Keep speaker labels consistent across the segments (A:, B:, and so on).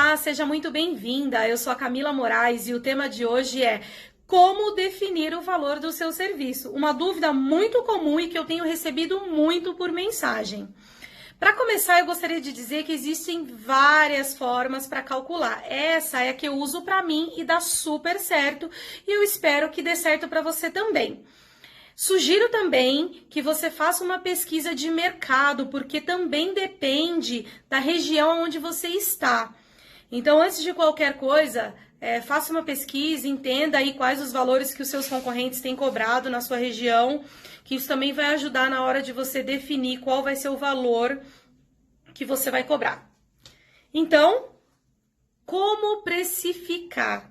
A: Olá, seja muito bem-vinda. Eu sou a Camila Moraes e o tema de hoje é como definir o valor do seu serviço. Uma dúvida muito comum e que eu tenho recebido muito por mensagem. Para começar, eu gostaria de dizer que existem várias formas para calcular. Essa é a que eu uso para mim e dá super certo e eu espero que dê certo para você também. Sugiro também que você faça uma pesquisa de mercado, porque também depende da região onde você está. Então, antes de qualquer coisa, faça uma pesquisa, entenda aí quais os valores que os seus concorrentes têm cobrado na sua região, que isso também vai ajudar na hora de você definir qual vai ser o valor que você vai cobrar. Então, como precificar?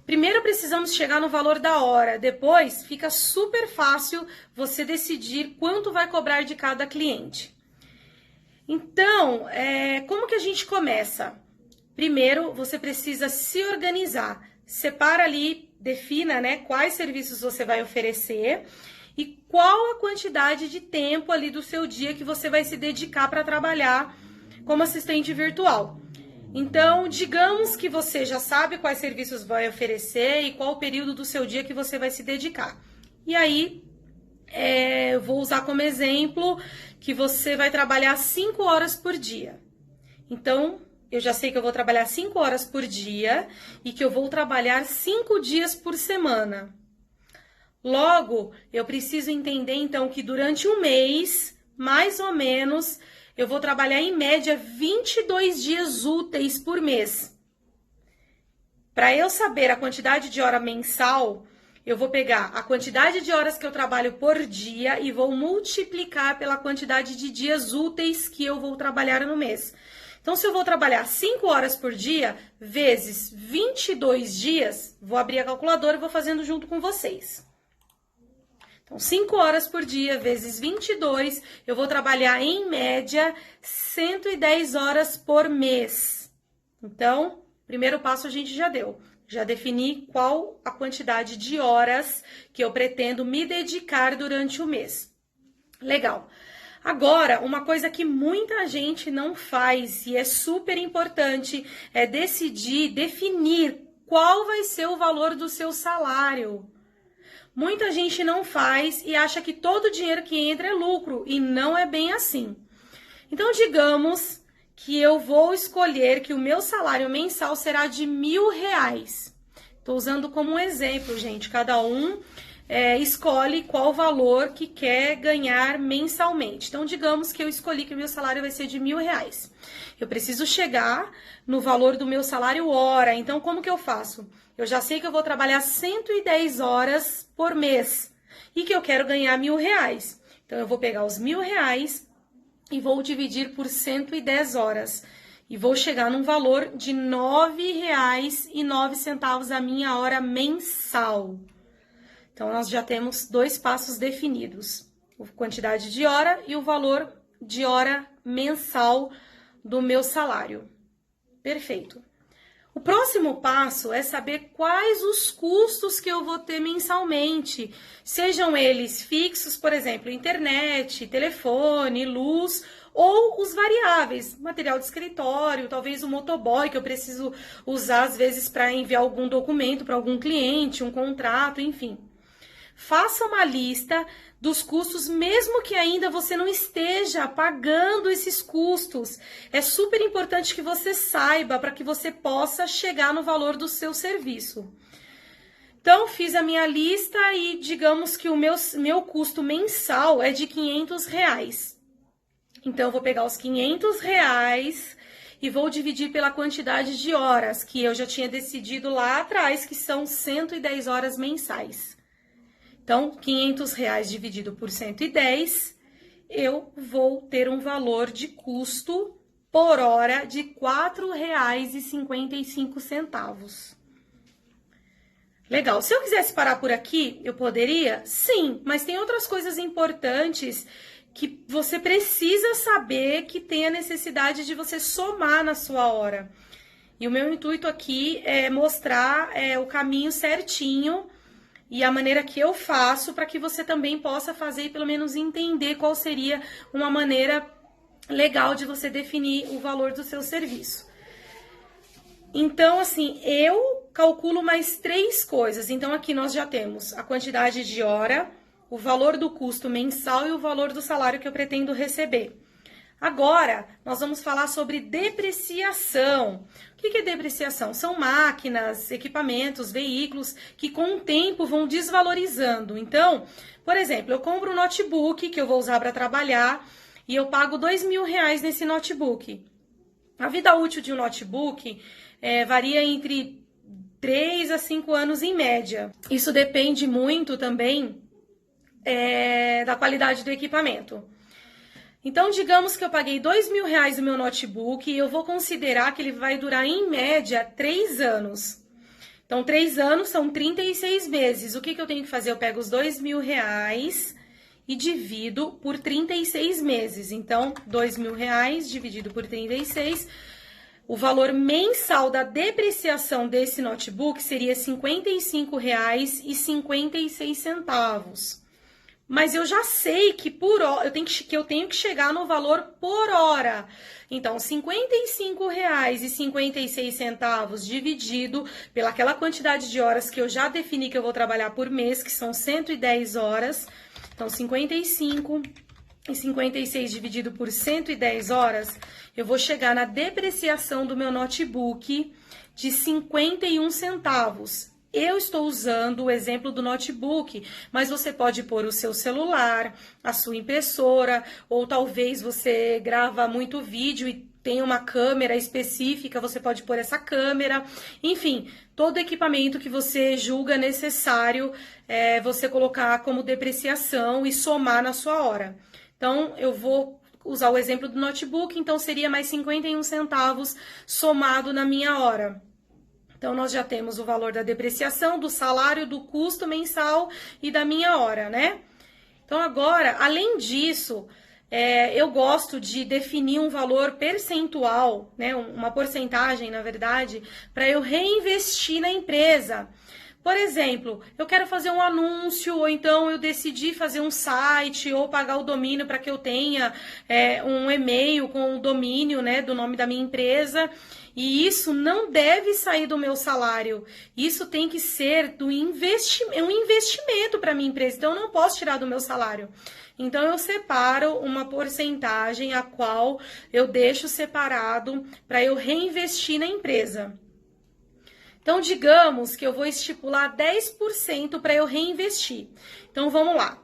A: Primeiro precisamos chegar no valor da hora, depois fica super fácil você decidir quanto vai cobrar de cada cliente. Então, como que a gente começa? Primeiro, você precisa se organizar. Separa ali, defina, quais serviços você vai oferecer e qual a quantidade de tempo ali do seu dia que você vai se dedicar para trabalhar como assistente virtual. Então, digamos que você já sabe quais serviços vai oferecer e qual o período do seu dia que você vai se dedicar. E aí, eu vou usar como exemplo que você vai trabalhar 5 horas por dia. Então, eu já sei que eu vou trabalhar 5 horas por dia e que eu vou trabalhar 5 dias por semana. Logo, eu preciso entender, então, que durante um mês, mais ou menos, eu vou trabalhar em média 22 dias úteis por mês. Para eu saber a quantidade de hora mensal, eu vou pegar a quantidade de horas que eu trabalho por dia e vou multiplicar pela quantidade de dias úteis que eu vou trabalhar no mês. Então, se eu vou trabalhar 5 horas por dia, vezes 22 dias, vou abrir a calculadora e vou fazendo junto com vocês. Então, 5 horas por dia, vezes 22, eu vou trabalhar, em média, 110 horas por mês. Então, primeiro passo a gente já deu. Já defini qual a quantidade de horas que eu pretendo me dedicar durante o mês. Legal. Agora, uma coisa que muita gente não faz e é super importante é definir qual vai ser o valor do seu salário. Muita gente não faz e acha que todo o dinheiro que entra é lucro, e não é bem assim. Então, digamos que eu vou escolher que o meu salário mensal será de R$1.000. Estou usando como um exemplo, gente. Cada um escolhe qual valor que quer ganhar mensalmente. Então, digamos que eu escolhi que o meu salário vai ser de R$1.000. Eu preciso chegar no valor do meu salário hora. Então, como que eu faço? Eu já sei que eu vou trabalhar 110 horas por mês e que eu quero ganhar R$1.000. Então, eu vou pegar os R$1.000 e vou dividir por 110 horas. E vou chegar num valor de R$ 9,09 a minha hora mensal. Então, nós já temos 2 passos definidos. A quantidade de hora e o valor de hora mensal do meu salário. Perfeito. O próximo passo é saber quais os custos que eu vou ter mensalmente, sejam eles fixos, por exemplo, internet, telefone, luz, ou os variáveis, material de escritório, talvez o motoboy que eu preciso usar às vezes para enviar algum documento para algum cliente, um contrato, enfim. Faça uma lista dos custos, mesmo que ainda você não esteja pagando esses custos. É super importante que você saiba para que você possa chegar no valor do seu serviço. Então, fiz a minha lista e digamos que o meu custo mensal é de R$500. Então, eu vou pegar os R$500 e vou dividir pela quantidade de horas que eu já tinha decidido lá atrás, que são 110 horas mensais. Então, R$500 dividido por 110, eu vou ter um valor de custo por hora de R$ 4,55. Legal. Se eu quisesse parar por aqui, eu poderia? Sim, mas tem outras coisas importantes que você precisa saber que tem a necessidade de você somar na sua hora. E o meu intuito aqui é mostrar o caminho certinho e a maneira que eu faço para que você também possa fazer e pelo menos entender qual seria uma maneira legal de você definir o valor do seu serviço. Então, assim, eu calculo mais 3 coisas. Então, aqui nós já temos a quantidade de hora, o valor do custo mensal e o valor do salário que eu pretendo receber. Agora, nós vamos falar sobre depreciação. O que é depreciação? São máquinas, equipamentos, veículos que com o tempo vão desvalorizando. Então, por exemplo, eu compro um notebook que eu vou usar para trabalhar e eu pago R$2.000 nesse notebook. A vida útil de um notebook varia entre 3 a 5 anos em média. Isso depende muito também da qualidade do equipamento. Então, digamos que eu paguei R$2.000 no meu notebook e eu vou considerar que ele vai durar, em média, 3 anos. Então, 3 anos são 36 meses. O que eu tenho que fazer? Eu pego os R$2.000 e divido por 36 meses. Então, R$2.000 dividido por 36, o valor mensal da depreciação desse notebook seria R$ 55,56. Mas eu já sei que por hora eu tenho que chegar no valor por hora. Então, R$ 55,56 dividido pelaquela quantidade de horas que eu já defini que eu vou trabalhar por mês, que são 110 horas. Então, 55,56 dividido por 110 horas, eu vou chegar na depreciação do meu notebook de 51 centavos. Eu estou usando o exemplo do notebook, mas você pode pôr o seu celular, a sua impressora, ou talvez você grava muito vídeo e tem uma câmera específica, você pode pôr essa câmera. Enfim, todo equipamento que você julga necessário você colocar como depreciação e somar na sua hora. Então, eu vou usar o exemplo do notebook, então seria mais 51 centavos somado na minha hora. Então, nós já temos o valor da depreciação, do salário, do custo mensal e da minha hora, né? Então, agora, além disso, eu gosto de definir um valor percentual, né? Uma porcentagem, na verdade, para eu reinvestir na empresa. Por exemplo, eu quero fazer um anúncio, ou então eu decidi fazer um site, ou pagar o domínio para que eu tenha um e-mail com o domínio, né, do nome da minha empresa. E isso não deve sair do meu salário. Isso tem que ser um investimento para a minha empresa. Então, eu não posso tirar do meu salário. Então, eu separo uma porcentagem a qual eu deixo separado para eu reinvestir na empresa. Então, digamos que eu vou estipular 10% para eu reinvestir. Então, vamos lá.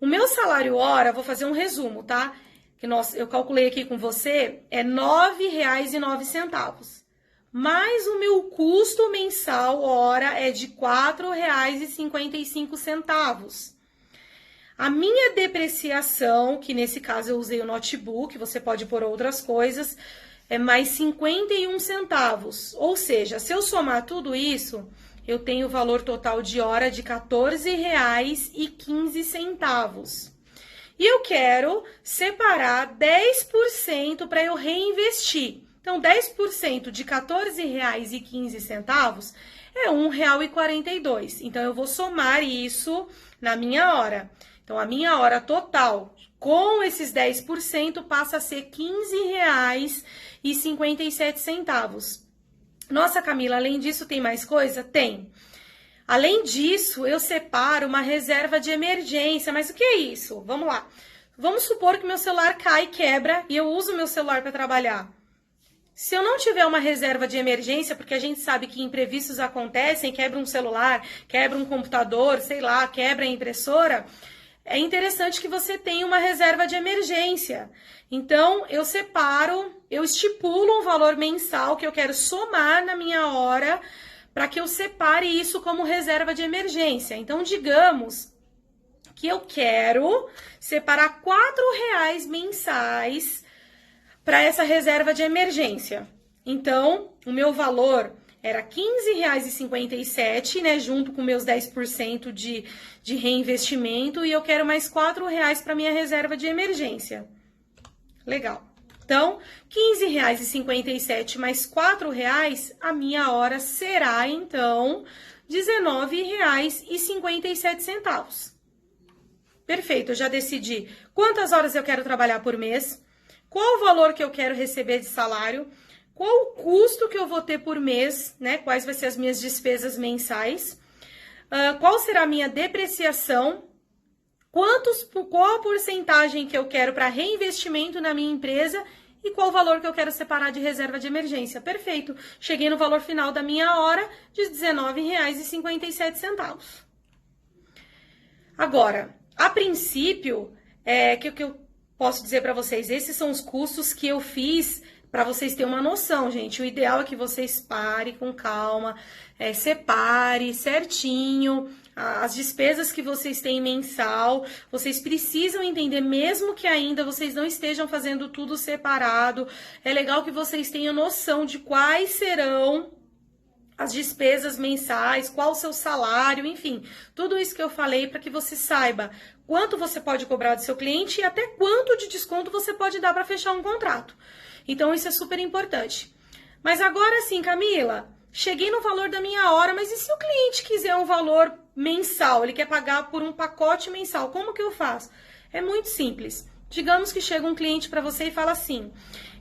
A: O meu salário hora, vou fazer um resumo, tá? Eu calculei aqui com você, é R$ 9,09. Mas o meu custo mensal hora é de R$ 4,55. A minha depreciação, que nesse caso eu usei o notebook, você pode pôr outras coisas, é mais 51 centavos. Ou seja, se eu somar tudo isso, eu tenho o valor total de hora de R$ 14,15. E eu quero separar 10% para eu reinvestir. Então, 10% de R$ 14,15 é R$ 1,42. Então, eu vou somar isso na minha hora. Então, a minha hora total com esses 10% passa a ser R$ 15,57. Nossa, Camila, além disso tem mais coisa? Tem. Além disso, eu separo uma reserva de emergência. Mas o que é isso? Vamos lá. Vamos supor que meu celular cai e quebra e eu uso meu celular para trabalhar. Se eu não tiver uma reserva de emergência, porque a gente sabe que imprevistos acontecem, quebra um celular, quebra um computador, sei lá, quebra a impressora, é interessante que você tenha uma reserva de emergência. Então, eu estipulo um valor mensal que eu quero somar na minha hora para que eu separe isso como reserva de emergência. Então, digamos que eu quero separar R$ 4,00 mensais para essa reserva de emergência. Então, o meu valor era R$ 15,57, né, junto com meus 10% de reinvestimento, e eu quero mais R$ 4,00 para minha reserva de emergência. Legal. Então, R$ 15,57 mais R$ 4,00, a minha hora será, então, R$ 19,57. Perfeito, eu já decidi quantas horas eu quero trabalhar por mês, qual o valor que eu quero receber de salário, qual o custo que eu vou ter por mês, né? Quais vai ser as minhas despesas mensais, qual será a minha depreciação, qual a porcentagem que eu quero para reinvestimento na minha empresa e qual o valor que eu quero separar de reserva de emergência. Perfeito. Cheguei no valor final da minha hora de R$ 19,57. Agora, a princípio, que eu posso dizer para vocês, esses são os custos que eu fiz para vocês terem uma noção, gente. O ideal é que vocês parem com calma, separe certinho as despesas que vocês têm mensal. Vocês precisam entender, mesmo que ainda vocês não estejam fazendo tudo separado, é legal que vocês tenham noção de quais serão as despesas mensais, qual o seu salário, enfim, tudo isso que eu falei para que você saiba quanto você pode cobrar do seu cliente e até quanto de desconto você pode dar para fechar um contrato. Então, isso é super importante. Mas agora sim, Camila, cheguei no valor da minha hora, mas e se o cliente quiser um valor mensal? Ele quer pagar por um pacote mensal, como que eu faço? É muito simples. Digamos que chega um cliente para você e fala assim,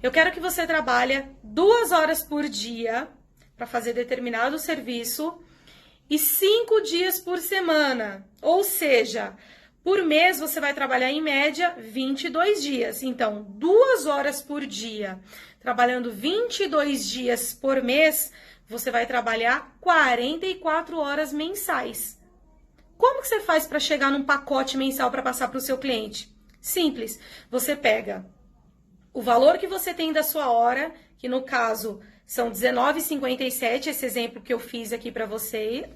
A: eu quero que você trabalhe 2 horas por dia para fazer determinado serviço e 5 dias por semana. Ou seja, por mês você vai trabalhar em média 22 dias. Então, 2 horas por dia, trabalhando 22 dias por mês, você vai trabalhar 44 horas mensais. Como que você faz para chegar num pacote mensal para passar para o seu cliente? Simples. Você pega o valor que você tem da sua hora, que no caso são R$19,57, esse exemplo que eu fiz aqui para você.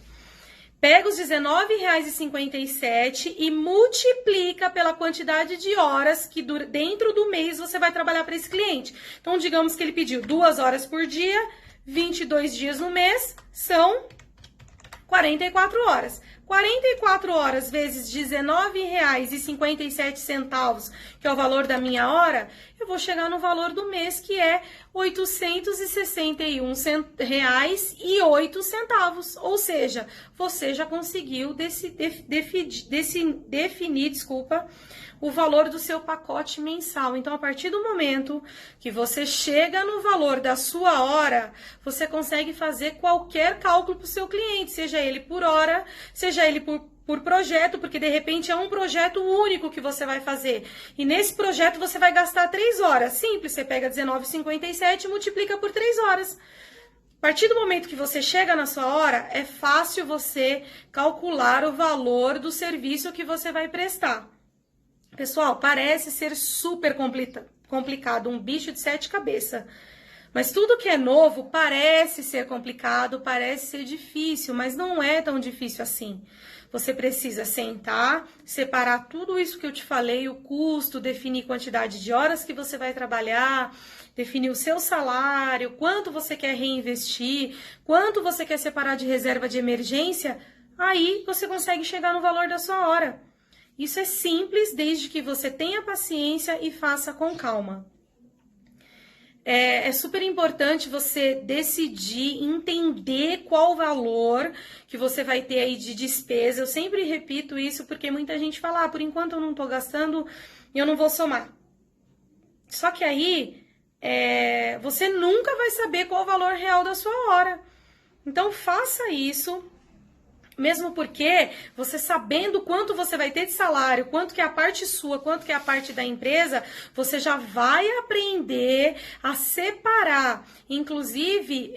A: Pega os R$19,57 e multiplica pela quantidade de horas que dentro do mês você vai trabalhar para esse cliente. Então, digamos que ele pediu 2 horas por dia, 22 dias no mês, são 44 horas. 44 horas vezes R$19,57, que é o valor da minha hora, eu vou chegar no valor do mês, que é R$861,08. Ou seja, você já conseguiu definir, o valor do seu pacote mensal. Então, a partir do momento que você chega no valor da sua hora, você consegue fazer qualquer cálculo para o seu cliente, seja ele por hora, seja ele por projeto, porque de repente é um projeto único que você vai fazer. E nesse projeto você vai gastar 3 horas. Simples, você pega R$19,57 e multiplica por 3 horas. A partir do momento que você chega na sua hora, é fácil você calcular o valor do serviço que você vai prestar. Pessoal, parece ser super complicado, um bicho de 7 cabeças. Mas tudo que é novo parece ser complicado, parece ser difícil, mas não é tão difícil assim. Você precisa sentar, separar tudo isso que eu te falei, o custo, definir quantidade de horas que você vai trabalhar, definir o seu salário, quanto você quer reinvestir, quanto você quer separar de reserva de emergência, aí você consegue chegar no valor da sua hora. Isso é simples, desde que você tenha paciência e faça com calma. É super importante você decidir, entender qual o valor que você vai ter aí de despesa. Eu sempre repito isso porque muita gente fala, por enquanto eu não estou gastando e eu não vou somar. Só que aí, você nunca vai saber qual o valor real da sua hora. Então, faça isso. Mesmo porque você sabendo quanto você vai ter de salário, quanto que é a parte sua, quanto que é a parte da empresa, você já vai aprender a separar. Inclusive,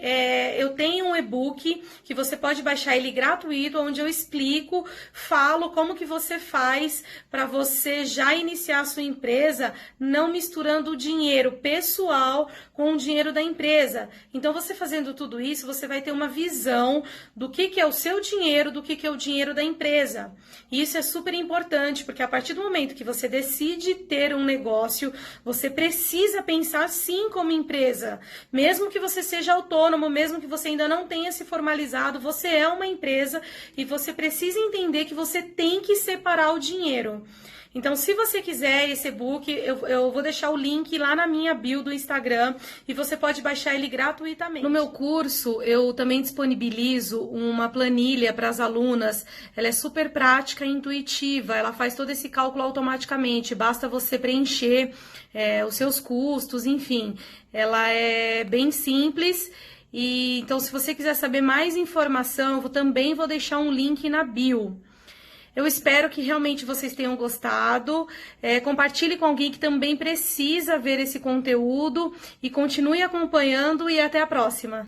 A: eu tenho um e-book que você pode baixar ele gratuito, onde eu explico, falo como que você faz para você já iniciar a sua empresa, não misturando o dinheiro pessoal com o dinheiro da empresa. Então, você fazendo tudo isso, você vai ter uma visão do que é o seu dinheiro, do que é o dinheiro da empresa. E isso é super importante, porque a partir do momento que você decide ter um negócio, você precisa pensar sim como empresa. Mesmo que você seja autônomo, mesmo que você ainda não tenha se formalizado, você é uma empresa e você precisa entender que você tem que separar o dinheiro. Então, se você quiser esse e-book, eu vou deixar o link lá na minha bio do Instagram e você pode baixar ele gratuitamente. No meu curso, eu também disponibilizo uma planilha para as alunas. Ela é super prática e intuitiva, ela faz todo esse cálculo automaticamente, basta você preencher os seus custos, enfim. Ela é bem simples. E então, se você quiser saber mais informação, eu também vou deixar um link na bio. Eu espero que realmente vocês tenham gostado. Compartilhe com alguém que também precisa ver esse conteúdo e continue acompanhando e até a próxima.